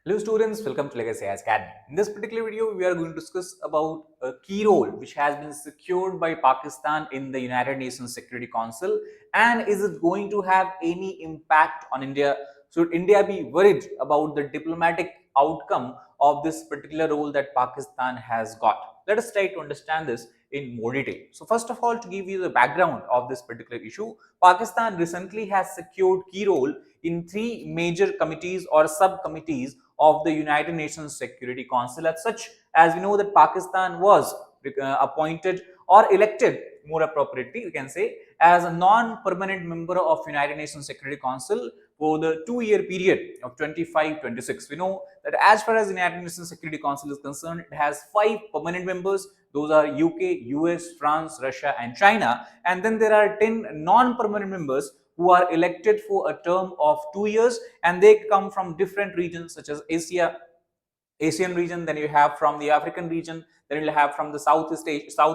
Hello students, welcome to Legacy IAS Academy. In this particular video, we are going to discuss about a key role which has been secured by Pakistan in the United Nations Security Council, and is it going to have any impact on India? Should India be worried about the diplomatic outcome of this particular role that Pakistan has got? Let us try to understand this in more detail. So first of all, to give you the background of this particular issue, Pakistan recently has secured key role in three major committees or subcommittees of the United Nations Security Council. As such, as we know that Pakistan was appointed or elected, more appropriately, we can say, as a non-permanent member of United Nations Security Council for the 2-year period of 25-26. We know that as far as the United Nations Security Council is concerned, it has 5 permanent members. Those are UK, US, France, Russia, and China. And then there are 10 non-permanent members who are elected for a term of 2 years, and they come from different regions such as Asian region, then you have from the African region, then you'll have from the South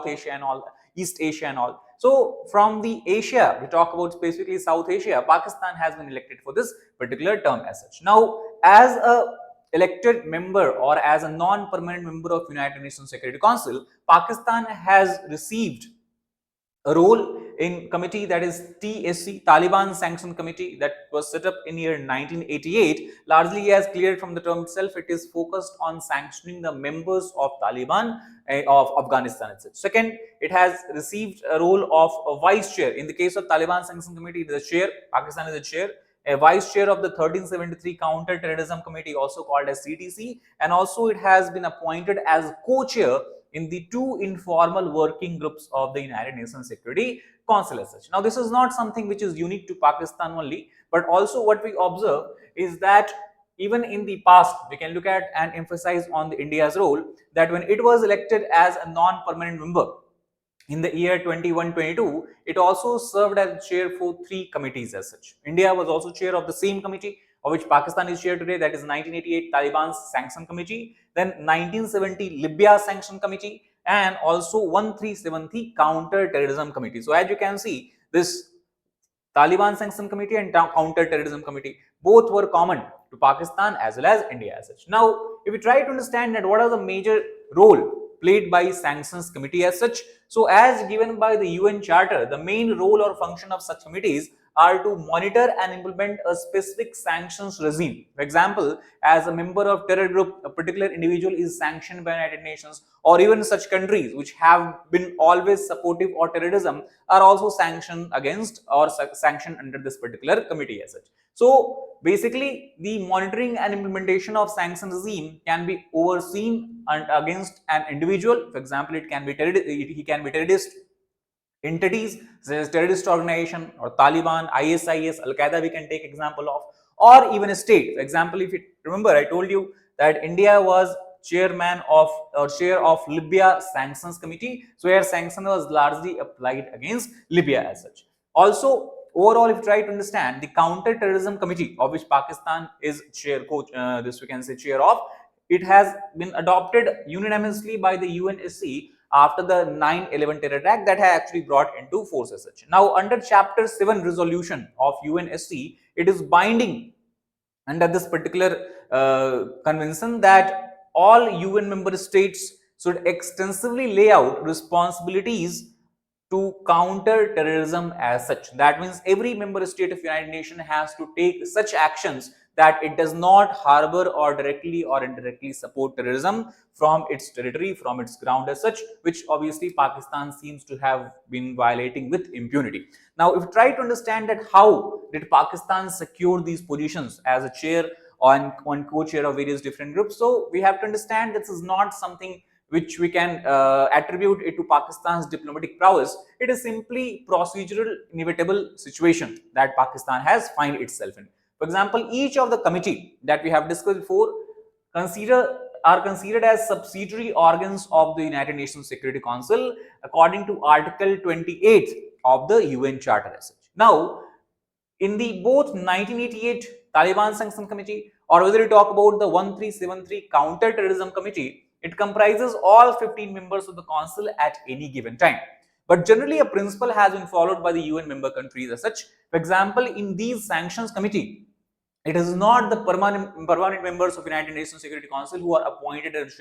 Asia and all, East Asia and all. So from the Asia, we talk about specifically South Asia, Pakistan has been elected for this particular term as such. Now, as a elected member or as a non-permanent member of United Nations Security Council, Pakistan has received a role in committee that is TSC, Taliban Sanction Committee, that was set up in year 1988. Largely, as clear from the term itself, it is focused on sanctioning the members of Taliban of Afghanistan itself. Second, it has received a role of a vice chair. In the case of Taliban Sanction Committee, it is a chair. Pakistan is a chair. A vice chair of the 1373 Counterterrorism Committee, also called as CTC, and also it has been appointed as co-chair in the 2 informal working groups of the United Nations Security Council as such. Now, this is not something which is unique to Pakistan only, but also what we observe is that even in the past, we can look at and emphasize on the India's role, that when it was elected as a non-permanent member in the year 21-22, it also served as chair for 3 committees as such. India was also chair of the same committee, of which Pakistan is chair today, that is 1988 Taliban Sanction Committee, then 1970 Libya Sanction Committee, and also 1370 Counter Terrorism Committee. So as you can see, this Taliban Sanction Committee and Counter Terrorism Committee, both were common to Pakistan as well as India as such. Now, if we try to understand that what are the major role played by Sanctions Committee as such, so as given by the UN Charter, the main role or function of such committees are to monitor and implement a specific sanctions regime. For example, as a member of terror group, a particular individual is sanctioned by United Nations, or even such countries which have been always supportive of terrorism are also sanctioned against or sanctioned under this particular committee as such. So basically, the monitoring and implementation of sanction regime can be overseen against an individual. For example, he can be terrorist entities such as terrorist organization or Taliban, ISIS, Al Qaeda, we can take example of, or even a state. For example, if you remember, I told you that India was chairman of or chair of Libya Sanctions Committee. So here sanction was largely applied against Libya as such. Also, overall, if you try to understand the Counter Terrorism Committee, of which Pakistan is chair, this we can say chair of, it has been adopted unanimously by the UNSC after the 9/11 terror attack that had actually brought into force as such. Now, under Chapter 7 resolution of UNSC, it is binding under this particular convention that all UN member states should extensively lay out responsibilities to counter terrorism as such. That means every member state of United Nations has to take such actions that it does not harbor or directly or indirectly support terrorism from its territory, from its ground as such, which obviously Pakistan seems to have been violating with impunity. Now, if you try to understand that how did Pakistan secure these positions as a chair on co-chair of various different groups, so we have to understand this is not something which we can attribute it to Pakistan's diplomatic prowess. It is simply procedural inevitable situation that Pakistan has find itself in. For example, each of the committee that we have discussed before are considered as subsidiary organs of the United Nations Security Council according to Article 28 of the UN Charter as such. Now, in the both 1988 Taliban Sanction Committee, or whether you talk about the 1373 Counter Terrorism Committee, it comprises all 15 members of the council at any given time. But generally, a principle has been followed by the UN member countries as such. For example, in these sanctions committee, It is not the permanent members of United Nations Security Council who are appointed as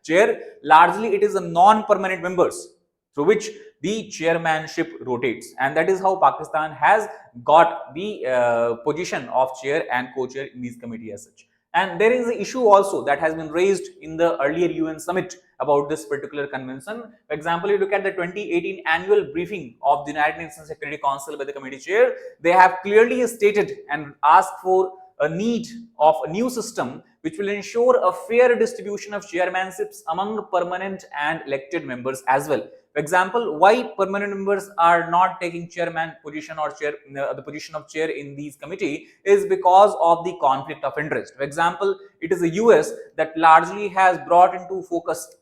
chair. Largely, it is the non-permanent members through which the chairmanship rotates, and that is how Pakistan has got the position of chair and co-chair in these committees as such. And there is an issue also that has been raised in the earlier UN summit about this particular convention. For example, you look at the 2018 annual briefing of the United Nations Security Council by the committee chair, they have clearly stated and asked for a need of a new system which will ensure a fair distribution of chairmanships among permanent and elected members as well. For example, why permanent members are not taking chairman position or the position of chair in these committee is because of the conflict of interest. For example, it is the US that largely has brought into focus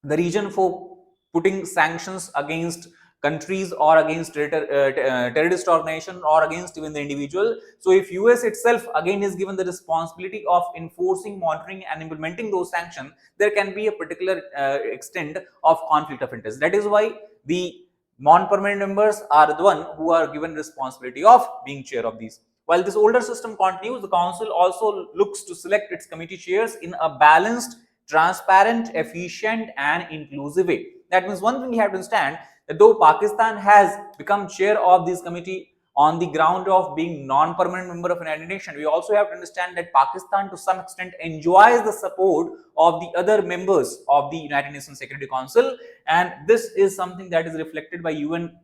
the region for putting sanctions against countries or against terrorist organization or against even the individual. So if US itself again is given the responsibility of enforcing, monitoring and implementing those sanctions, there can be a particular extent of conflict of interest. That is why the non-permanent members are the one who are given responsibility of being chair of these. While this older system continues, the council also looks to select its committee chairs in a balanced, transparent, efficient and inclusive way. That means one thing we have to understand, that though Pakistan has become chair of this committee on the ground of being non-permanent member of United Nations, we also have to understand that Pakistan to some extent enjoys the support of the other members of the United Nations Security Council, and this is something that is reflected by UN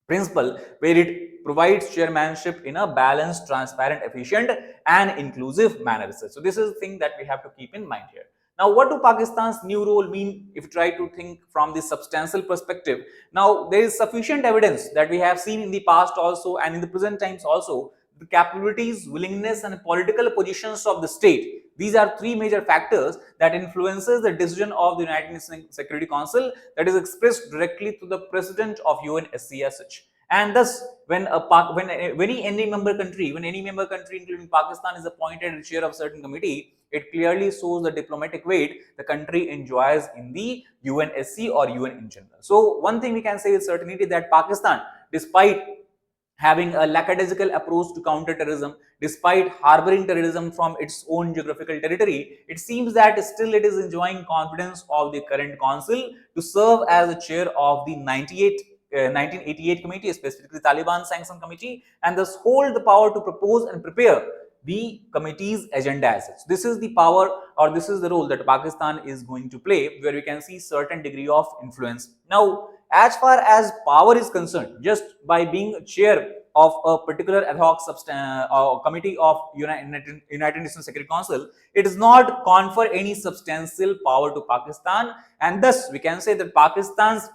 principle, where it provides chairmanship in a balanced, transparent, efficient and inclusive manner. So this is the thing that we have to keep in mind here. Now, what do Pakistan's new role mean if you try to think from this substantial perspective? Now, there is sufficient evidence that we have seen in the past also and in the present times also, the capabilities, willingness and political positions of the state. These are three major factors that influences the decision of the United Nations Security Council that is expressed directly to the President of UNSC as such. And thus, when any member country, including Pakistan, is appointed as chair of a certain committee, it clearly shows the diplomatic weight the country enjoys in the UNSC or UN in general. So one thing we can say with certainty that Pakistan, despite having a lackadaisical approach to counterterrorism, despite harboring terrorism from its own geographical territory, it seems that still it is enjoying confidence of the current council to serve as the chair of the 1988 committee, specifically the Taliban Sanction Committee, and thus hold the power to propose and prepare the committee's agenda as such. This is the power, or this is the role that Pakistan is going to play, where we can see certain degree of influence. Now, as far as power is concerned, just by being chair of a particular ad hoc committee of United Nations Security Council, it does not confer any substantial power to Pakistan, and thus we can say that Pakistan's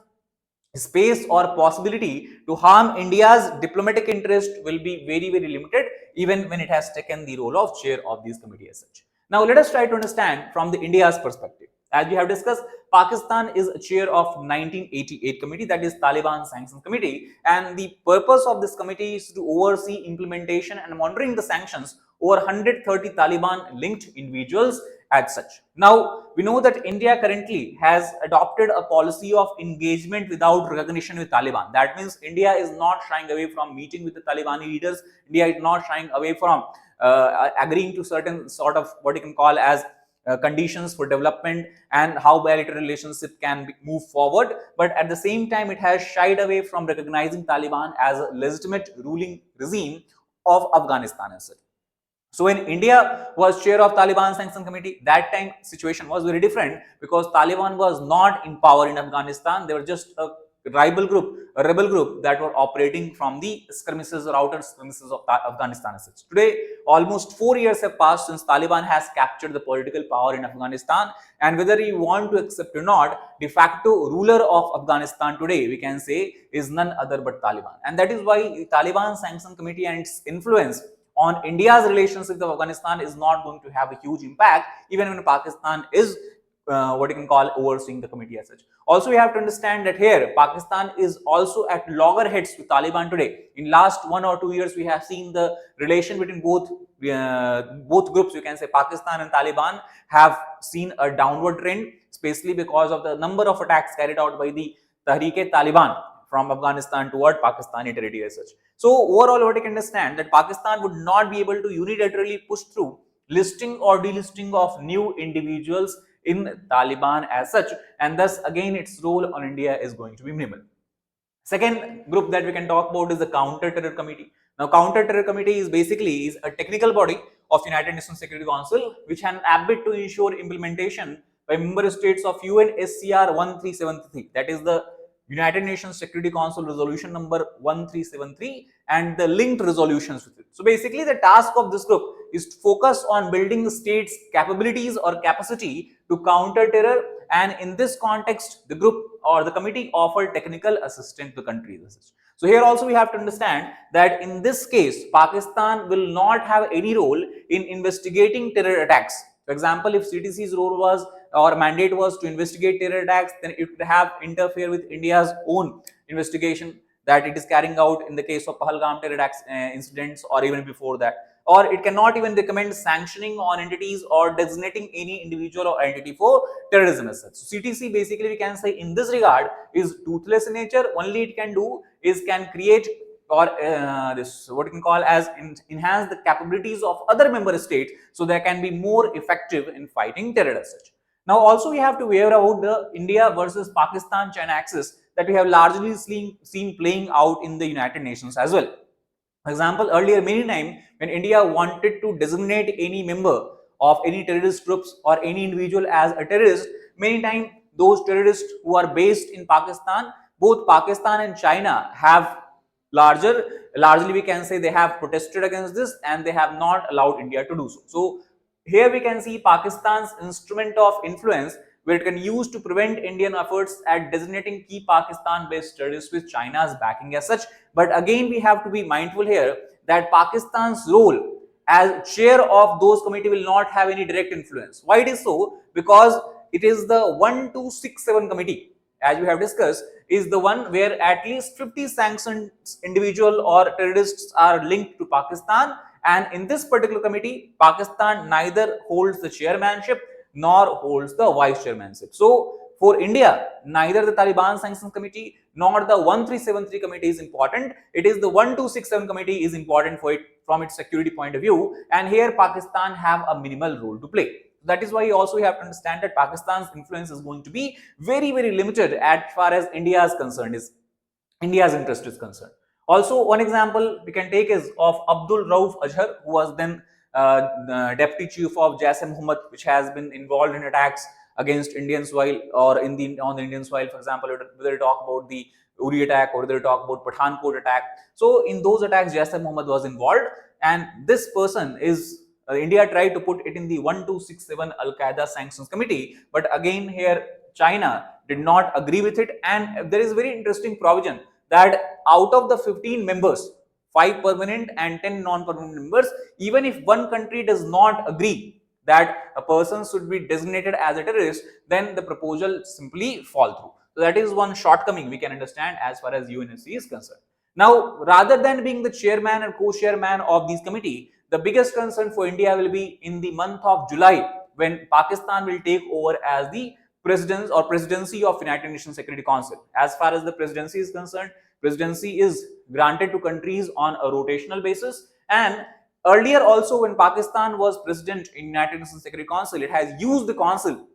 space or possibility to harm India's diplomatic interest will be very, very limited, even when it has taken the role of chair of these committees as such. Now, let us try to understand from the India's perspective. As we have discussed, Pakistan is a chair of 1988 committee, that is Taliban Sanctions Committee, and the purpose of this committee is to oversee implementation and monitoring the sanctions over 130 Taliban linked individuals as such. Now, we know that India currently has adopted a policy of engagement without recognition with Taliban. That means India is not shying away from meeting with the Talibani leaders. India is not shying away from agreeing to certain sort of what you can call as conditions for development and how bilateral relationship can move forward. But at the same time, it has shied away from recognizing Taliban as a legitimate ruling regime of Afghanistan as such. So when India was chair of Taliban Sanction Committee, that time situation was very different, because Taliban was not in power in Afghanistan. They were just a rebel group that were operating from the skirmishes or outer skirmishes of Afghanistan. Today, almost 4 years have passed since Taliban has captured the political power in Afghanistan, and whether you want to accept or not, de facto ruler of Afghanistan today, we can say, is none other but Taliban. And that is why the Taliban Sanction Committee and its influence on India's relations with Afghanistan is not going to have a huge impact, even when Pakistan is what you can call overseeing the committee as such. Also, we have to understand that here Pakistan is also at loggerheads with Taliban today. In last 1 or 2 years, we have seen the relation between both groups, you can say Pakistan and Taliban, have seen a downward trend, especially because of the number of attacks carried out by the Tehreek-e-Taliban from Afghanistan toward Pakistani territory as such. So overall, what I can understand that Pakistan would not be able to unilaterally push through listing or delisting of new individuals in Taliban as such, and thus again its role on India is going to be minimal. Second group that we can talk about is the Counterterror Committee. Now, Counterterror Committee is basically a technical body of United Nations Security Council which has an ambit to ensure implementation by member states of UNSCR 1373. That is the United Nations Security Council resolution number 1373 and the linked resolutions with it. So basically the task of this group is to focus on building the states' capabilities or capacity to counter terror, and in this context the group or the committee offered technical assistance to countries. So here also we have to understand that in this case Pakistan will not have any role in investigating terror attacks. For example, if CTC's role was or mandate was to investigate terror attacks, then it would have interfere with India's own investigation that it is carrying out in the case of Pahalgam terror attacks incidents or even before that. Or it cannot even recommend sanctioning on entities or designating any individual or entity for terrorism as such. So CTC basically we can say in this regard is toothless in nature. Only it can do is can create or this what you can call as enhance the capabilities of other member states so they can be more effective in fighting terror as such. Now also we have to aware about the India versus Pakistan China axis that we have largely seen playing out in the United Nations as well. For example, earlier many times when India wanted to designate any member of any terrorist groups or any individual as a terrorist, many times those terrorists who are based in Pakistan, both Pakistan and China have largely we can say they have protested against this and they have not allowed India to do so. So here we can see Pakistan's instrument of influence where it can use to prevent Indian efforts at designating key Pakistan-based terrorists with China's backing as such. But again, we have to be mindful here that Pakistan's role as chair of those committee will not have any direct influence. Why it is so? Because it is the 1267 committee, as we have discussed, is the one where at least 50 sanctioned individual or terrorists are linked to Pakistan, and in this particular committee Pakistan neither holds the chairmanship nor holds the vice chairmanship. So for India, neither the Taliban sanctions committee nor the 1373 committee is important. It is the 1267 committee is important for it from its security point of view, and here Pakistan have a minimal role to play. That is why also we have to understand that Pakistan's influence is going to be very limited as far as India's interest is concerned. Also, one example we can take is of Abdul Rauf Azhar, who was then deputy chief of Jaish-e-Mohammed, which has been involved in attacks against Indian soil or on the Indian soil. For example, whether you talk about the Uri attack or whether you talk about Pathankot attack. So in those attacks, Jaish-e-Mohammed was involved, and this person is India tried to put it in the 1267 Al-Qaeda Sanctions Committee, but again here China did not agree with it, and there is very interesting provision that out of the 15 members, 5 permanent and 10 non-permanent members, even if one country does not agree that a person should be designated as a terrorist, then the proposal simply fall through. So that is one shortcoming we can understand as far as UNSC is concerned. Now, rather than being the chairman and co-chairman of this committee, the biggest concern for India will be in the month of July when Pakistan will take over as the presidency of United Nations Security Council. As far as the presidency is concerned, presidency is granted to countries on a rotational basis, and earlier also when Pakistan was president in United Nations Security Council, it has used the council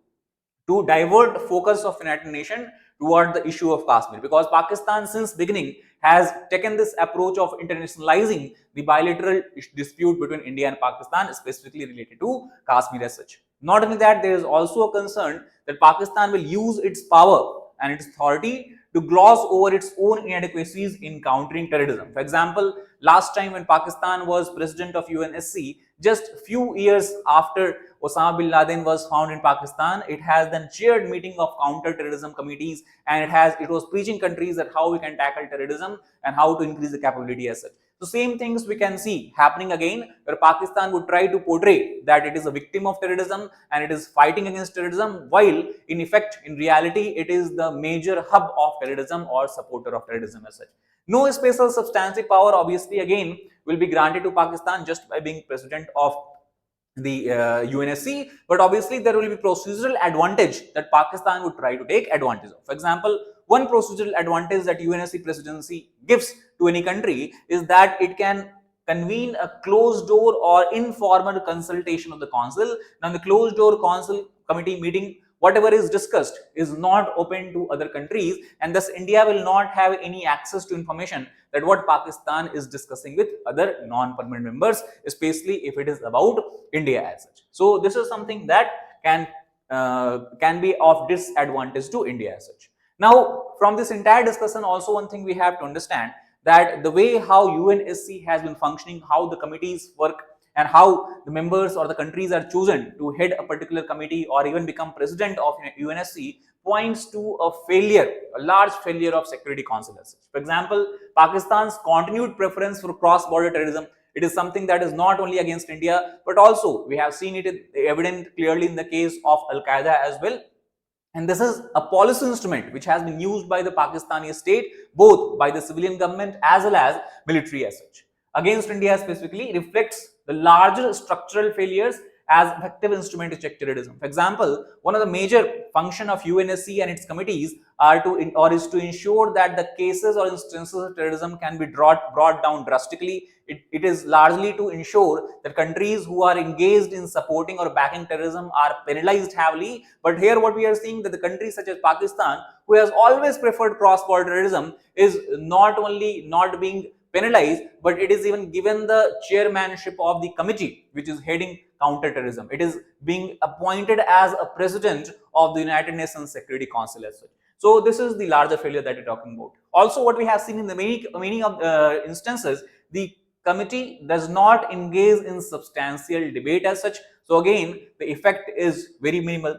to divert the focus of United Nations toward the issue of Kashmir, because Pakistan since beginning has taken this approach of internationalizing the bilateral dispute between India and Pakistan, specifically related to Kashmir as such. Not only that, there is also a concern that Pakistan will use its power and its authority to gloss over its own inadequacies in countering terrorism. For example, last time when Pakistan was president of UNSC, just few years after Osama bin Laden was found in Pakistan, it has then chaired meeting of counter-terrorism committees, and it was preaching countries that how we can tackle terrorism and how to increase the capability as such. So same things we can see happening again, where Pakistan would try to portray that it is a victim of terrorism and it is fighting against terrorism, while in effect, in reality, it is the major hub of terrorism or supporter of terrorism as such. No special substantive power, obviously, again, will be granted to Pakistan just by being president of the UNSC, but obviously there will be procedural advantage that Pakistan would try to take advantage of. For example, one procedural advantage that UNSC presidency gives to any country is that it can convene a closed door or informal consultation of the council. Now, the closed door council committee meeting, whatever is discussed is not open to other countries, and thus India will not have any access to information that what Pakistan is discussing with other non-permanent members, especially if it is about India as such. So this is something that can be of disadvantage to India as such. Now, from this entire discussion, also one thing we have to understand that the way how UNSC has been functioning, how the committees work, and how the members or the countries are chosen to head a particular committee or even become president of UNSC points to a failure, a large failure of Security Council. For example, Pakistan's continued preference for cross-border terrorism. It is something that is not only against India, but also we have seen it evident clearly in the case of Al-Qaeda as well. And this is a policy instrument which has been used by the Pakistani state, both by the civilian government as well as military as such. Against India specifically reflects the larger structural failures as effective instrument to check terrorism. For example, one of the major function of UNSC and its committees is to ensure that the cases or instances of terrorism can be brought down drastically. It is largely to ensure that countries who are engaged in supporting or backing terrorism are penalized heavily. But here what we are seeing that the countries such as Pakistan, who has always preferred cross-border terrorism, is not only not being penalized, but it is even given the chairmanship of the committee which is heading counter-terrorism. It is being appointed as a president of the United Nations Security Council as such. So this is the larger failure that we're talking about. Also, what we have seen in the many of instances, the committee does not engage in substantial debate as such. So again, the effect is very minimal.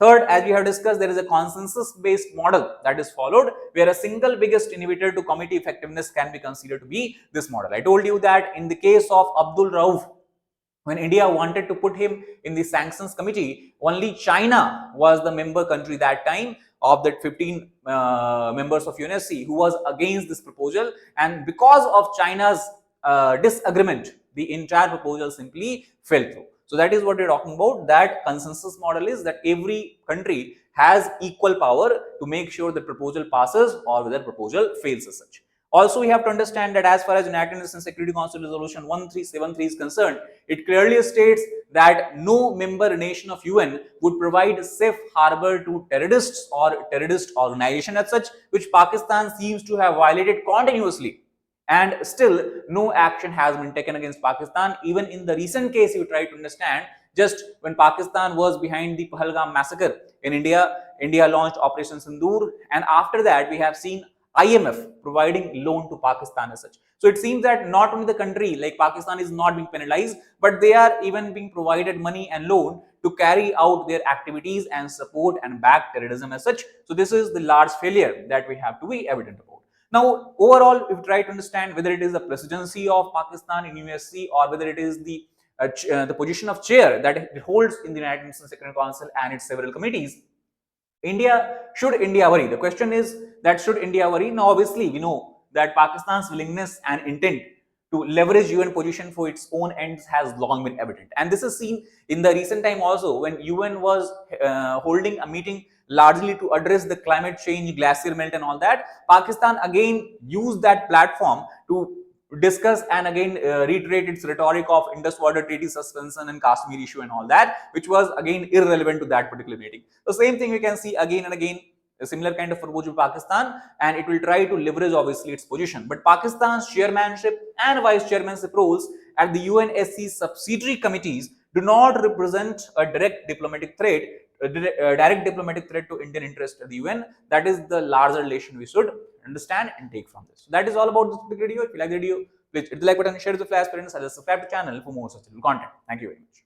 Third, as we have discussed, there is a consensus-based model that is followed, where a single biggest inhibitor to committee effectiveness can be considered to be this model. I told you that in the case of Abdul Rauf, when India wanted to put him in the sanctions committee, only China was the member country that time of that 15 members of UNSC who was against this proposal, and because of China's disagreement, the entire proposal simply fell through. So that is what we're talking about. That consensus model is that every country has equal power to make sure the proposal passes or whether proposal fails as such. Also, we have to understand that as far as United Nations Security Council Resolution 1373 is concerned, it clearly states that no member nation of UN would provide safe harbor to terrorists or terrorist organization as such, which Pakistan seems to have violated continuously. And still no action has been taken against Pakistan. Even in the recent case, you try to understand, just when Pakistan was behind the Pahalgam massacre in India, India launched Operation Sindoor, and after that we have seen IMF providing loan to Pakistan as such. So it seems that not only the country like Pakistan is not being penalized, but they are even being provided money and loan to carry out their activities and support and back terrorism as such. So this is the large failure that we have to be evident about. Now, overall, if you try to understand whether it is the presidency of Pakistan in USC or whether it is the position of chair that it holds in the United Nations Security Council and its several committees, should India worry? The question is that should India worry? Now, obviously, we know that Pakistan's willingness and intent to leverage UN position for its own ends has long been evident. And this is seen in the recent time also when UN was holding a meeting largely to address the climate change, glacier melt and all that. Pakistan again used that platform to discuss and again reiterate its rhetoric of Indus Water Treaty suspension and Kashmir issue and all that, which was again irrelevant to that particular meeting. The same thing we can see again and again, a similar kind of approach to Pakistan, and it will try to leverage obviously its position. But Pakistan's chairmanship and vice chairmanship roles at the UNSC subsidiary committees do not represent a direct diplomatic threat to Indian interest at the UN. That is the larger relation we should understand and take from this. So that is all about this video. If you like the video, please hit the like button, share it with your friends, and subscribe to the channel for more such content. Thank you very much.